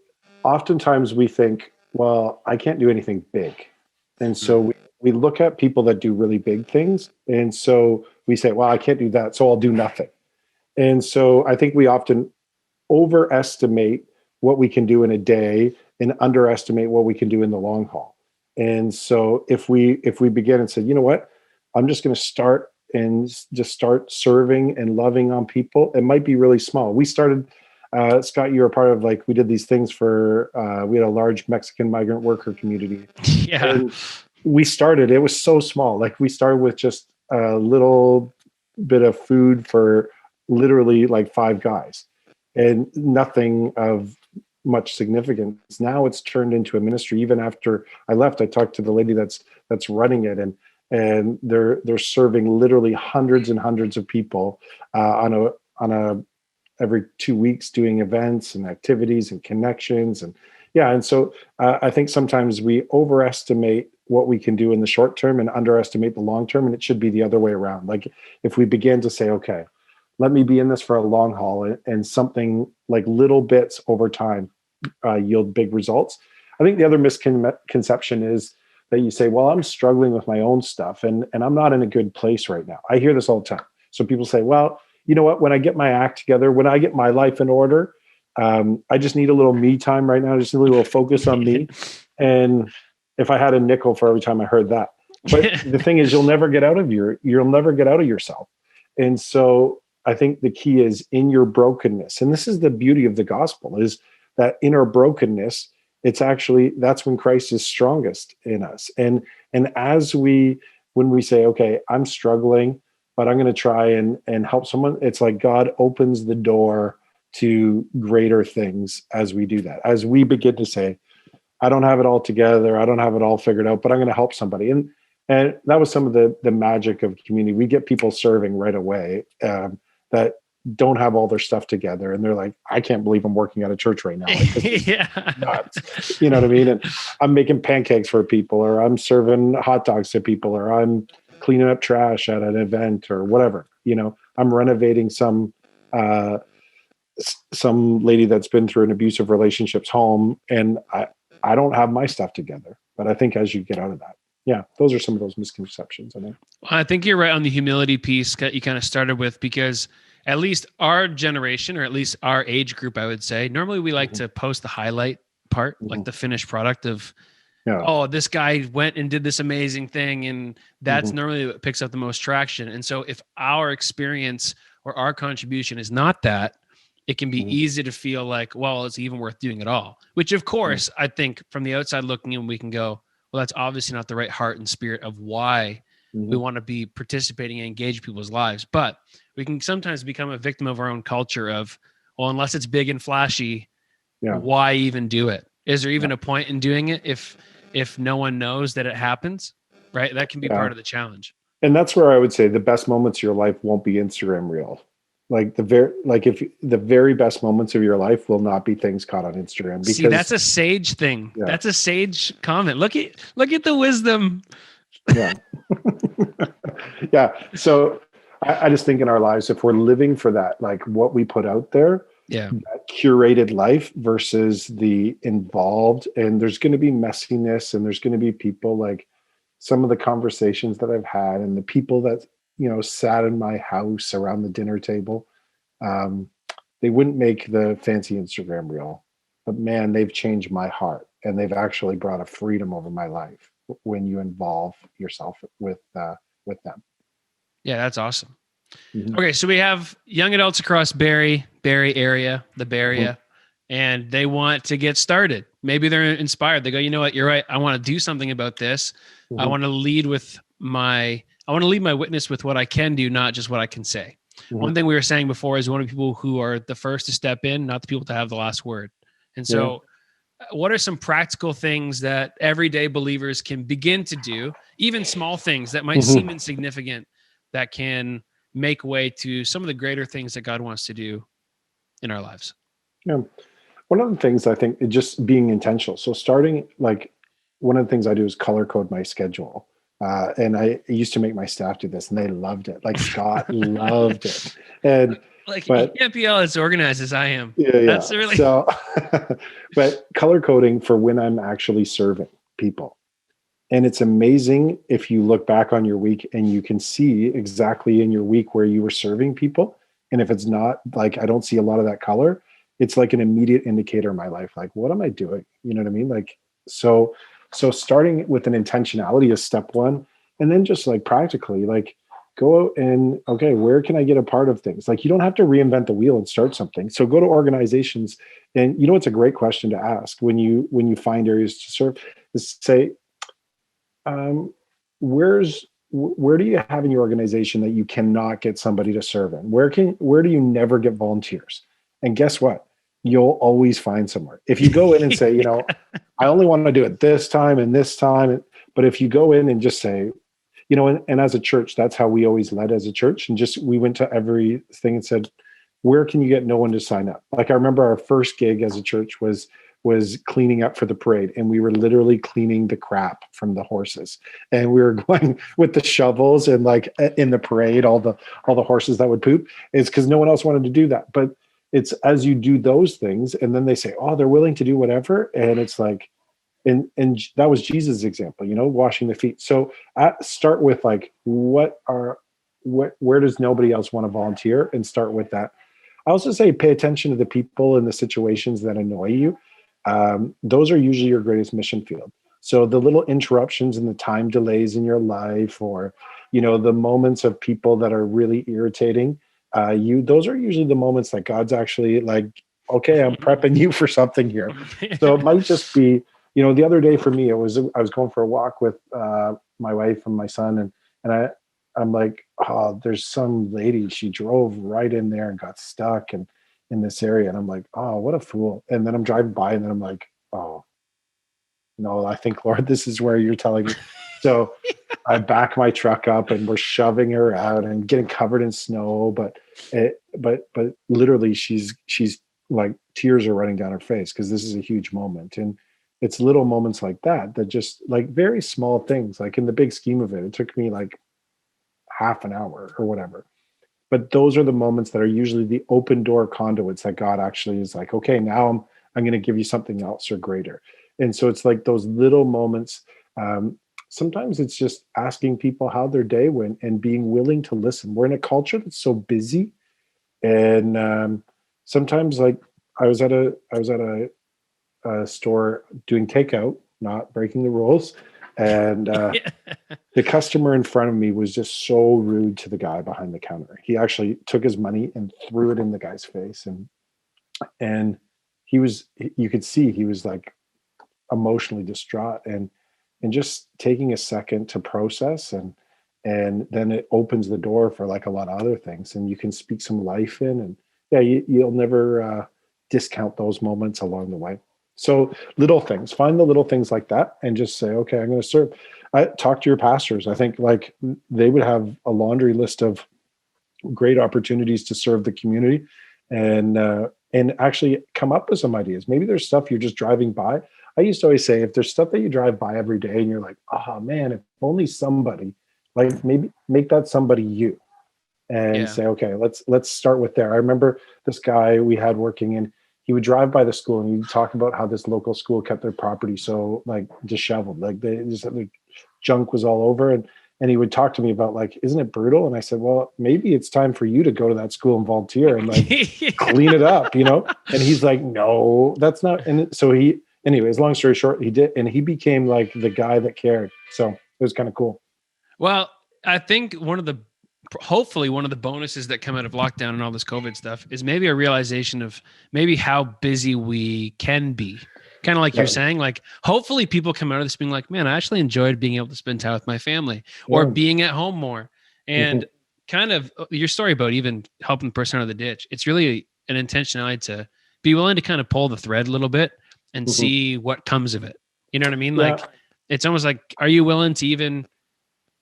oftentimes we think, well, I can't do anything big. And so we look at people that do really big things. And so we say, well, I can't do that, so I'll do nothing. And so I think we often overestimate what we can do in a day and underestimate what we can do in the long haul. And so if we begin and say, you know what, I'm just going to start serving and loving on people. It might be really small. We started, Scott, you were part of, we did these things for, we had a large Mexican migrant worker community. Yeah. And it was so small. Like we started with just a little bit of food for literally 5 guys and nothing of much significance. Now it's turned into a ministry. Even after I left, I talked to the lady that's running it, and they're serving literally hundreds and hundreds of people on a every 2 weeks, doing events and activities and connections. And so I think sometimes we overestimate what we can do in the short term and underestimate the long term. And it should be the other way around. Like if we begin to say, okay, let me be in this for a long haul, and something like little bits over time yield big results. I think the other misconception is that you say, well, I'm struggling with my own stuff and I'm not in a good place right now. I hear this all the time. So people say, well, you know what, when I get my act together, when I get my life in order, I just need a little me time right now. I just need a little focus on me. And if I had a nickel for every time I heard that, but the thing is, you'll never get out of yourself. And so I think the key is in your brokenness. And this is the beauty of the gospel, is that in our brokenness, it's actually, that's when Christ is strongest in us. And when we say, okay, I'm struggling, but I'm going to try and help someone, it's like God opens the door to greater things as we do that. As we begin to say, I don't have it all together, I don't have it all figured out, but I'm going to help somebody. And that was some of the magic of community. We get people serving right away that don't have all their stuff together, and they're like, I can't believe I'm working at a church right now. Like, yeah, nuts. You know what I mean? And I'm making pancakes for people, or I'm serving hot dogs to people, or I'm cleaning up trash at an event, or whatever. You know, I'm renovating some lady that's been through an abusive relationship's home, and I don't have my stuff together. But I think as you get out of that, yeah, those are some of those misconceptions. I think you're right on the humility piece that you kind of started with, because at least our generation, or at least our age group, I would say, normally we like to post the highlight part, like the finished product of, oh, this guy went and did this amazing thing. And that's normally what picks up the most traction. And so if our experience or our contribution is not that, it can be easy to feel like, well, it's even worth doing it all, which of course, I think from the outside looking in, we can go, well, that's obviously not the right heart and spirit of why we want to be participating and engage people's lives. But we can sometimes become a victim of our own culture of, well, unless it's big and flashy, why even do it? Is there even a point in doing it if no one knows that it happens? Right? That can be part of the challenge. And that's where I would say the best moments of your life won't be Instagram reel. If the very best moments of your life will not be things caught on Instagram. Because, see, that's a sage thing. Yeah. That's a sage comment. Look at the wisdom. Yeah. Yeah. So I just think in our lives, if we're living for that, like what we put out there, that curated life versus the involved, and there's going to be messiness, and there's going to be people, like some of the conversations that I've had and the people that, you know, sat in my house around the dinner table, they wouldn't make the fancy Instagram reel, but man, they've changed my heart, and they've actually brought a freedom over my life when you involve yourself with them. Yeah, that's awesome. Okay, so we have young adults across Barrie area, the Barrie area, and they want to get started. Maybe they're inspired. They go, you know what, you're right. I want to do something about this. I want to lead my witness with what I can do, not just what I can say. One thing we were saying before is we want people who are the first to step in, not the people to have the last word. And so what are some practical things that everyday believers can begin to do, even small things that might seem insignificant, that can make way to some of the greater things that God wants to do in our lives? Yeah. One of the things I think is just being intentional. So starting, like, one of the things I do is color code my schedule. And I used to make my staff do this, and they loved it. Like Scott loved it. And you can't be all as organized as I am. Yeah. That's really so. But color coding for when I'm actually serving people, and it's amazing if you look back on your week and you can see exactly in your week where you were serving people. And if it's not, like, I don't see a lot of that color, it's like an immediate indicator in my life. Like, what am I doing? You know what I mean? Like, so starting with an intentionality is step one. And then just like practically, like, go out and, okay, where can I get a part of things? Like, you don't have to reinvent the wheel and start something. So go to organizations, and you know, it's a great question to ask when you find areas to serve, is say, where do you have in your organization that you cannot get somebody to serve in? Where do you never get volunteers? And guess what? You'll always find somewhere. If you go in and say, you know, I only want to do it this time and this time. But if you go in and just say, you know, and as a church, that's how we always led as a church. And just, we went to everything and said, where can you get no one to sign up? Like, I remember our first gig as a church was cleaning up for the parade, and we were literally cleaning the crap from the horses, and we were going with the shovels, and like in the parade, all the horses that would poop, is because no one else wanted to do that. But it's as you do those things, and then they say, oh, they're willing to do whatever, and it's like, and that was Jesus' example, you know, washing the feet. So start with like, what where does nobody else want to volunteer, and start with that. I also say pay attention to the people and the situations that annoy you. Those are usually your greatest mission field. So the little interruptions and the time delays in your life, or, the moments of people that are really irritating those are usually the moments that God's actually like, okay, I'm prepping you for something here. So it might just be, the other day for me, I was going for a walk with my wife and my son, and I'm like, oh, there's some lady, she drove right in there and got stuck and in this area. And I'm like, oh, what a fool. And then I'm driving by, and then I'm like, oh, no, I think, Lord, this is where you're telling me. So I back my truck up, and we're shoving her out and getting covered in snow. But literally she's like, tears are running down her face, because this is a huge moment. And it's little moments like that just like very small things, like in the big scheme of it, it took me like half an hour or whatever. But those are the moments that are usually the open door conduits that God actually is like, okay, now I'm going to give you something else or greater. And so it's like those little moments. Sometimes it's just asking people how their day went and being willing to listen. We're in a culture that's so busy. And sometimes, like, I was at a store doing takeout, not breaking the rules. And the customer in front of me was just so rude to the guy behind the counter. He actually took his money and threw it in the guy's face. And you could see he was like emotionally distraught, and just taking a second to process, and then it opens the door for like a lot of other things, and you can speak some life in. And yeah, you'll never discount those moments along the way. So little things, find the little things like that, and just say, okay, I'm going to serve. Talk to your pastors. I think like they would have a laundry list of great opportunities to serve the community, and actually come up with some ideas. Maybe there's stuff you're just driving by. I used to always say, if there's stuff that you drive by every day and you're like, oh man, if only somebody, like, maybe make that somebody you, and say, okay, let's start with there. I remember this guy we had working in, he would drive by the school and he'd talk about how this local school kept their property so like disheveled, like they just had, like, junk was all over. And he would talk to me about like, isn't it brutal? And I said, well, maybe it's time for you to go to that school and volunteer and like clean it up, And he's like, no, that's not. And so anyways, long story short, he did, and he became like the guy that cared. So it was kind of cool. Well, I think hopefully one of the bonuses that come out of lockdown and all this COVID stuff is maybe a realization of maybe how busy we can be. Kind of like you're saying, like, hopefully people come out of this being like, man, I actually enjoyed being able to spend time with my family, or being at home more. And kind of your story about even helping the person out of the ditch, it's really an intentionality to be willing to kind of pull the thread a little bit and see what comes of it. You know what I mean? Like, it's almost like, are you willing to even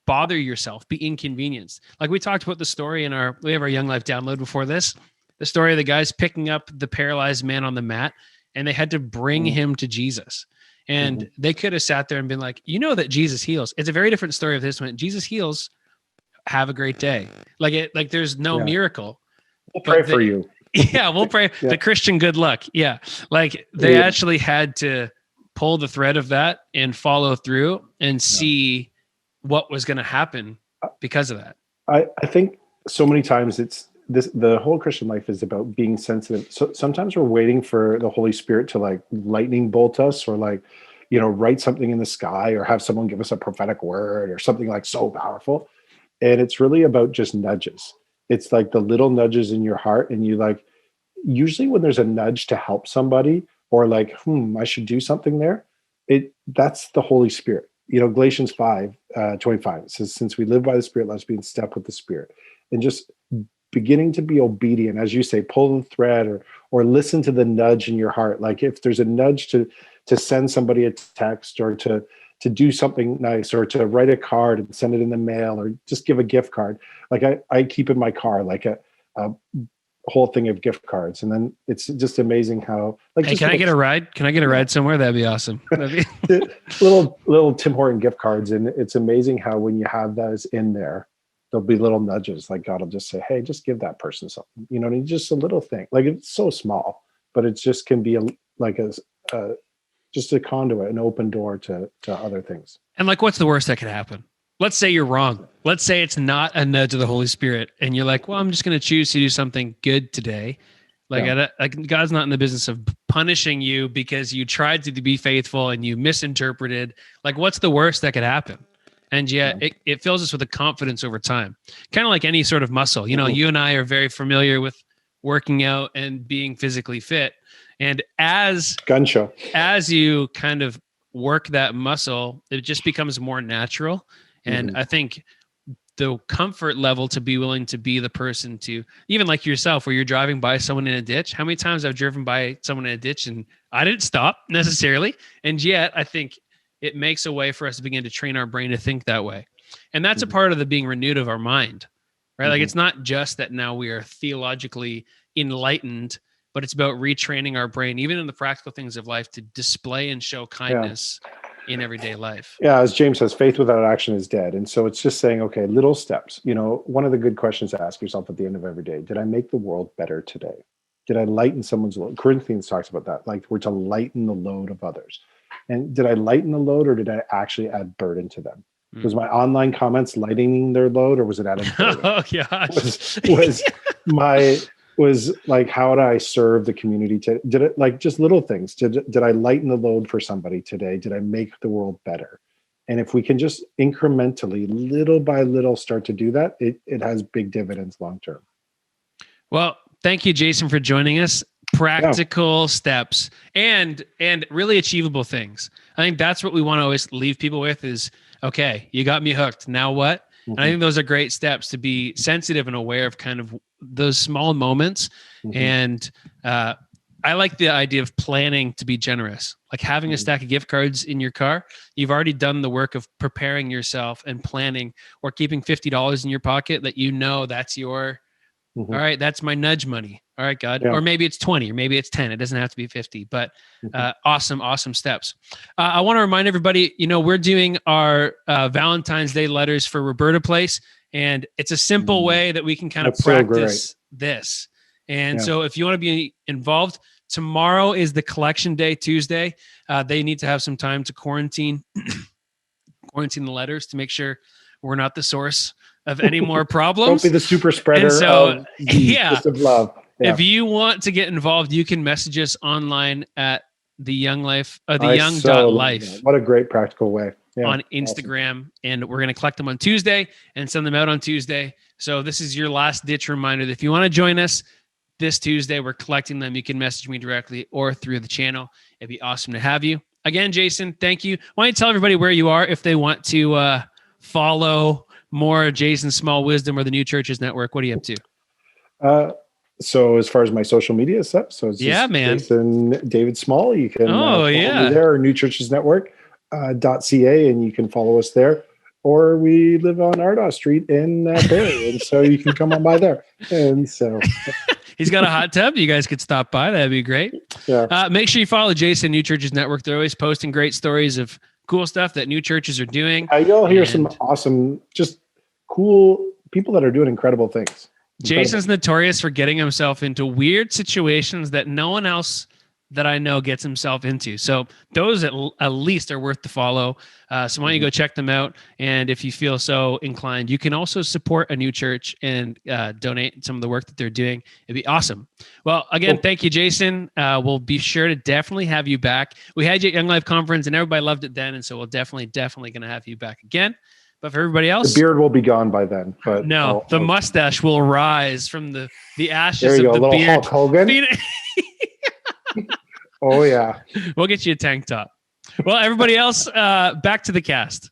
bother yourself, be inconvenienced? Like we talked about the story we have our Young Life download before this, the story of the guys picking up the paralyzed man on the mat, and they had to bring him to Jesus. And they could have sat there and been like, that Jesus heals. It's a very different story of this one. Jesus heals. Have a great day. Like there's no miracle. We'll pray for you. Yeah, we'll pray. The Christian good luck. Yeah. Like they actually had to pull the thread of that and follow through and see what was going to happen because of that. I think so many times the whole Christian life is about being sensitive. So sometimes we're waiting for the Holy Spirit to like lightning bolt us, or like, write something in the sky, or have someone give us a prophetic word or something like so powerful. And it's really about just nudges. It's like the little nudges in your heart. And you like, usually when there's a nudge to help somebody, or like, I should do something there, that's the Holy Spirit. Galatians 5:25 says, since we live by the Spirit, let's be in step with the Spirit. And just beginning to be obedient, as you say, pull the thread, or listen to the nudge in your heart. Like if there's a nudge to send somebody a text, or to do something nice, or to write a card and send it in the mail, or just give a gift card. Like I keep in my car like a whole thing of gift cards, and then it's just amazing how like, hey, can I get a ride? Can I get a ride somewhere? That'd be awesome. little Tim Horton gift cards. And it's amazing how when you have those in there, there'll be little nudges, like God will just say, hey, just give that person something, and just a little thing. Like it's so small, but it just can be just a conduit, an open door to other things. And like, what's the worst that could happen? let's say you're wrong. Let's say it's not a nudge of the Holy Spirit, and you're like, well, I'm just going to choose to do something good today. Like, God's not in the business of punishing you because you tried to be faithful and you misinterpreted. Like, what's the worst that could happen? And it fills us with a confidence over time, kind of like any sort of muscle. You know, you and I are very familiar with working out and being physically fit. And as you kind of work that muscle, it just becomes more natural. And I think the comfort level to be willing to be the person to, even like yourself, where you're driving by someone in a ditch. How many times I've driven by someone in a ditch and I didn't stop necessarily. And yet I think it makes a way for us to begin to train our brain to think that way. And that's a part of the being renewed of our mind, right? Like, it's not just that now we are theologically enlightened, but it's about retraining our brain, even in the practical things of life, to display and show kindness in everyday life. Yeah, as James says, faith without action is dead. And so it's just saying, okay, little steps. You know, one of the good questions to ask yourself at the end of every day: did I make the world better today? Did I lighten someone's load? Corinthians talks about that. Like, we're to lighten the load of others. And did I lighten the load, or did I actually add burden to them? Was my online comments lightening their load, or was it adding burden? Oh gosh. Was like, how did I serve the community? Did it, like, just little things? Did I lighten the load for somebody today? Did I make the world better? And if we can just incrementally, little by little, start to do that, it has big dividends long term. Well, thank you, Jason, for joining us. Practical steps and really achievable things. I think that's what we want to always leave people with is, okay, you got me hooked. Now what? And I think those are great steps to be sensitive and aware of kind of those small moments. And I like the idea of planning to be generous, like having a stack of gift cards in your car. You've already done the work of preparing yourself and planning, or keeping $50 in your pocket that you know that's your, all right, that's my nudge money. All right, God. Or maybe it's 20, or maybe it's 10. It doesn't have to be 50, but awesome steps. I want to remind everybody, you know, we're doing our Valentine's Day letters for Roberta Place, and it's a simple way that we can kind of practice this. And so if you want to be involved, tomorrow is the collection day, Tuesday. They need to have some time to quarantine the letters to make sure we're not the source of any more problems. Don't be the super spreader of love. Yeah. If you want to get involved, you can message us online at the Young Life, Life. What a great practical way. On Instagram. And we're going to collect them on Tuesday and send them out on Tuesday. So this is your last ditch reminder that if you want to join us this Tuesday, we're collecting them. You can message me directly or through the channel. It'd be awesome to have you. Again, Jason, thank you. Why don't you tell everybody where you are if they want to follow more Jason's Small Wisdom or the New Churches Network? What are you up to? So as far as my social media stuff, so it's Jason David Small. You can follow me there, or New Churches Network .ca, and you can follow us there. Or we live on Ardaugh Street in Barrie, and so you can come on by there. And so he's got a hot tub. You guys could stop by. That'd be great. Yeah. Make sure you follow Jason New Churches Network. They're always posting great stories of cool stuff that new churches are doing. You'll hear some awesome, just cool people that are doing incredible things. Jason's notorious for getting himself into weird situations that no one else that I know gets himself into. So those at least are worth the follow. So why don't you go check them out? And if you feel so inclined, you can also support a new church and donate some of the work that they're doing. It'd be awesome. Well, again, thank you, Jason. We'll be sure to definitely have you back. We had you at Young Life Conference and everybody loved it then. And so we'll definitely going to have you back again. But for everybody else, the beard will be gone by then. But the mustache will rise from the ashes there you of go, the little beard. Hulk Hogan. Oh yeah, we'll get you a tank top. Well, everybody else, back to the cast.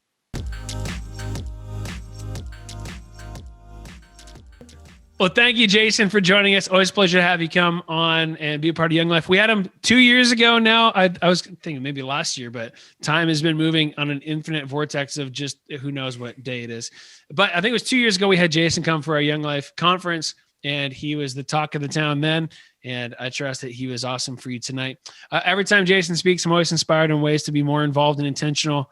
Well, thank you, Jason, for joining us. Always a pleasure to have you come on and be a part of Young Life. We had him 2 years ago now. I was thinking maybe last year, but time has been moving on an infinite vortex of just who knows what day it is. But I think it was 2 years ago we had Jason come for our Young Life conference, and he was the talk of the town then. And I trust that he was awesome for you tonight. Every time Jason speaks, I'm always inspired in ways to be more involved and intentional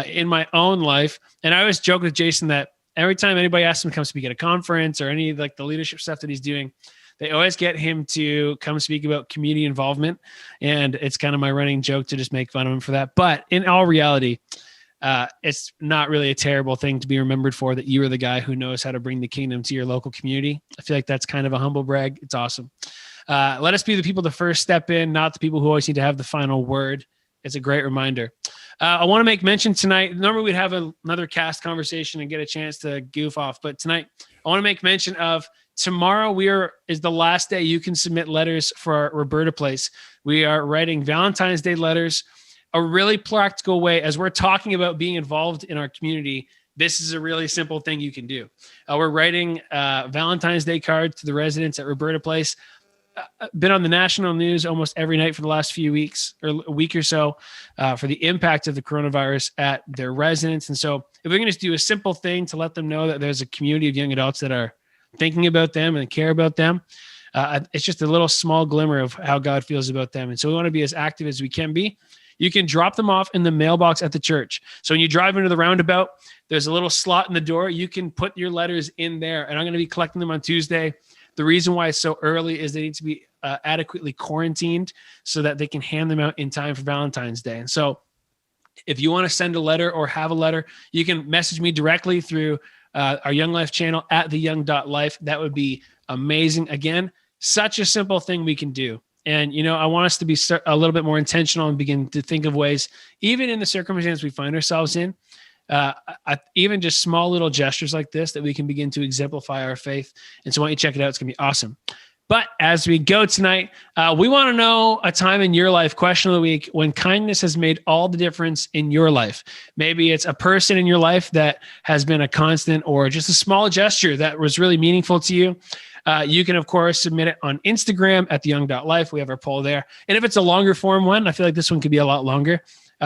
in my own life. And I always joke with Jason that every time anybody asks him to come speak at a conference or any like the leadership stuff that he's doing, they always get him to come speak about community involvement. And it's kind of my running joke to just make fun of him for that. But in all reality, it's not really a terrible thing to be remembered for, that you are the guy who knows how to bring the kingdom to your local community. I feel like that's kind of a humble brag. It's awesome. Let us be the people to first step in, not the people who always need to have the final word. It's a great reminder. I want to make mention tonight. Normally we'd have another cast conversation and get a chance to goof off, but tonight I want to make mention of tomorrow is the last day you can submit letters for our Roberta Place. We are writing Valentine's Day letters, a really practical way. As we're talking about being involved in our community, this is a really simple thing you can do. We're writing Valentine's Day cards to the residents at Roberta Place. Been on the national news almost every night for the last few weeks or a week or so for the impact of the coronavirus at their residents. And so if we're going to do a simple thing to let them know that there's a community of young adults that are thinking about them and care about them, it's just a little small glimmer of how God feels about them. And so we want to be as active as we can be. You can drop them off in the mailbox at the church. So when you drive into the roundabout, there's a little slot in the door. You can put your letters in there, and I'm going to be collecting them on Tuesday. The reason why it's so early is they need to be adequately quarantined so that they can hand them out in time for Valentine's Day. And so if you want to send a letter or have a letter, you can message me directly through our Young Life channel at theyoung.life. That would be amazing. Again, such a simple thing we can do. And, I want us to be a little bit more intentional and begin to think of ways, even in the circumstance we find ourselves in, even just small little gestures like this, that we can begin to exemplify our faith. And so why don't you check it out? It's going to be awesome. But as we go tonight, we want to know a time in your life, question of the week, when kindness has made all the difference in your life. Maybe it's a person in your life that has been a constant, or just a small gesture that was really meaningful to you. You can, of course, submit it on Instagram at theyoung.life. We have our poll there. And if it's a longer form one, I feel like this one could be a lot longer.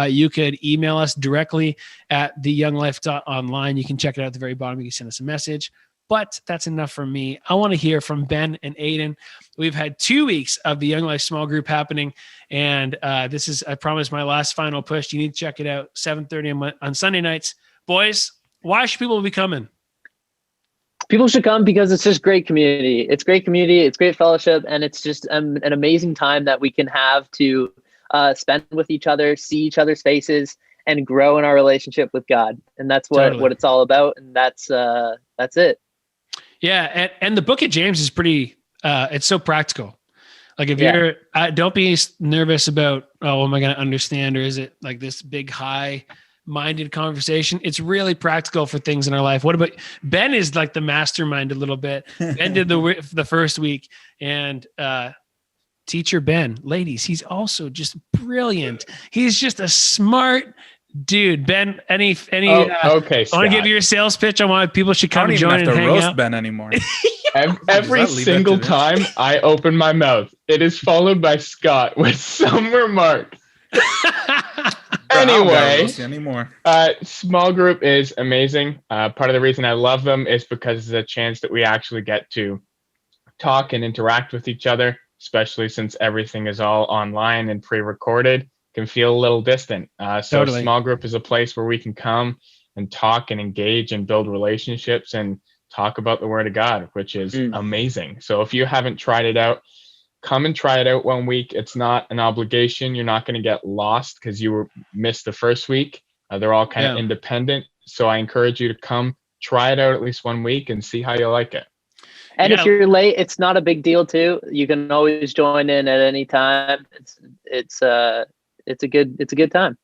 You could email us directly at theyounglife.online. You can check it out at the very bottom. You can send us a message. But that's enough from me. I want to hear from Ben and Aiden. We've had 2 weeks of the Young Life small group happening. And this is, I promise, my last final push. You need to check it out, 7:30 on Sunday nights. Boys, why should people be coming? People should come because it's just great community. It's great community. It's great fellowship. And it's just an amazing time that we can have to spend with each other, see each other's faces, and grow in our relationship with God. And that's what it's all about. And that's it. Yeah. And the book of James is pretty, it's so practical. Like if you're, don't be nervous about, oh, am I going to understand? Or is it like this big high-minded conversation? It's really practical for things in our life. What about Ben? Is like the mastermind a little bit. Ben did the first week, and teacher Ben, ladies, he's also just brilliant. He's just a smart dude. Ben, any okay, I want to give you a sales pitch on why people should come and join and hang roast out. Ben anymore. Every single time I open my mouth, it is followed by Scott with some remark. Anyway, small group is amazing. Part of the reason I love them is because it's a chance that we actually get to talk and interact with each other, especially since everything is all online and pre-recorded. Can feel a little distant. So a small group is a place where we can come and talk and engage and build relationships and talk about the Word of God, which is amazing. So if you haven't tried it out, come and try it out 1 week. It's not an obligation. You're not going to get lost because you missed the first week. They're all kind of independent. So I encourage you to come try it out at least 1 week and see how you like it. And if you're late, it's not a big deal too. You can always join in at any time. It's a good time.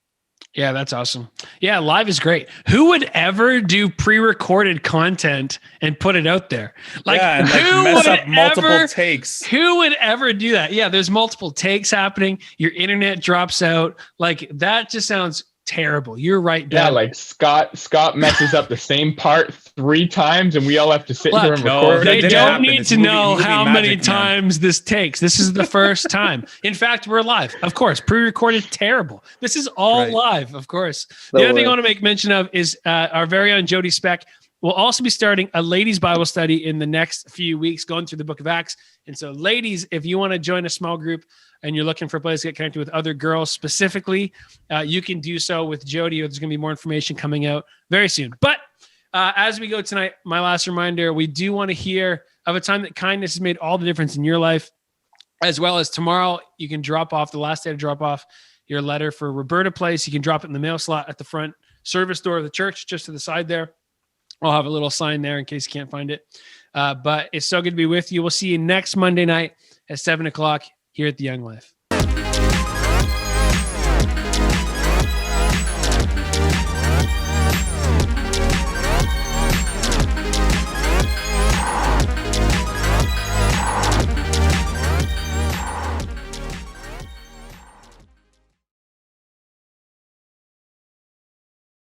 Yeah, that's awesome. Yeah, live is great. Who would ever do pre-recorded content and put it out there? Like, who mess would up multiple takes? Who would ever do that? Yeah, there's multiple takes happening. Your internet drops out. Like, that just sounds terrible. You're right, Ben. Yeah, like Scott messes up the same part 3 times, and we all have to sit here and record. They don't need to know how many times this takes. This is the first time. In fact, we're live. Of course, pre-recorded, terrible. This is all live, of course. The other thing I want to make mention of is our very own Jody Speck will also be starting a ladies' Bible study in the next few weeks, going through the book of Acts. And so, ladies, if you want to join a small group and you're looking for a place to get connected with other girls specifically, you can do so with Jody. There's going to be more information coming out very soon. But as we go tonight, my last reminder, we do want to hear of a time that kindness has made all the difference in your life, as well as tomorrow, you can drop off the last day to drop off your letter for Roberta Place. You can drop it in the mail slot at the front service door of the church, just to the side there. I'll have a little sign there in case you can't find it. But it's so good to be with you. We'll see you next Monday night at 7:00 here at the Young Life.